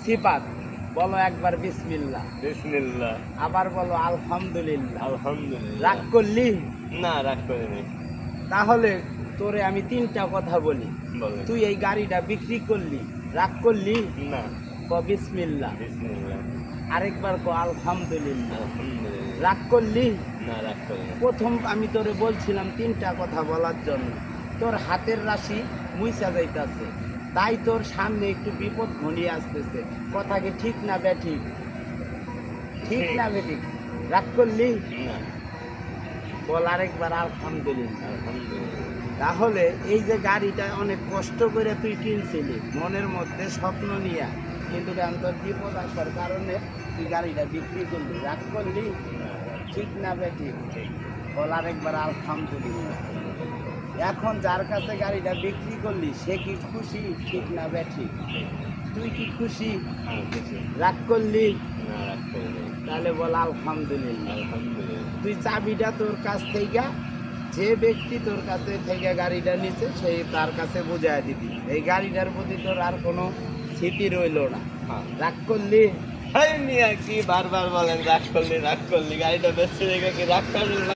সিফাত, বলো একবার বিসমিল্লাহ, বিসমিল্লাহ, আবার বলো আলহামদুলিল্লাহ। আলহামদুলিল্লাহ। রাগ করলি? না, রাগ করিনি। তাহলে তোরে আমি তিনটা কথা বলি। বলেন। তুই এই গাড়িটা বিক্রি করলি, রাগ করলি? না, ক বিসমিল্লাহ, বিসমিল্লাহ, আরেকবার ক আলহামদুলিল্লাহ। আলহামদুলিল্লাহ। রাগ করলি? না, রাগ করিনি। প্রথম আমি তোরে বলছিলাম তিনটা কথা বলার জন্য, তোর হাতের রাশি মুইসা যাইতাছে, তাই তোর সামনে একটু বিপদ ঘনিয়ে আসতেছে। কথা কি ঠিক না বেঠিক? ঠিক না বেঠিক? রাগ করলি? না, বল আরেকবার আলহামদুলিল্লাহ। আলহামদুলিল্লাহ। তাহলে এই যে গাড়িটা অনেক কষ্ট করে তুই কিনছিলি, মনের মধ্যে স্বপ্ন নিয়া, কিন্তু এখন তোর বিপদ আসার কারণে তুই গাড়িটা বিক্রি করলি, রাগ করলি? ঠিক না বেঠিক? ঠিক। বল আরেকবার আলহামদুলিল্লাহ। এখন যার কাছে গাড়িটা বিক্রি করলি সে কি খুশি? ঠিক না বেঠিক? তুই কি খুশি? আমি খুশি। রাগ করলি? না, রাগ করিনি। তাহলে বল আলহামদুলিল্লাহ। আলহামদুলিল্লাহ। তুই চাবিটা তোর কাছ থেকে, যে ব্যক্তি তোর কাছে থেকে গাড়িটা নিচ্ছে সেই তার কাছে বুঝাই দিবি। এই গাড়িটার প্রতি তোর আর কোনো স্মৃতি রইল না। হ্যাঁ। রাগ করলি? এই মিয়া কি বারবার বলেন রাগ করলি, রাগ করলি, গাড়িটা বেচতে দেখে কি রাগ করলি?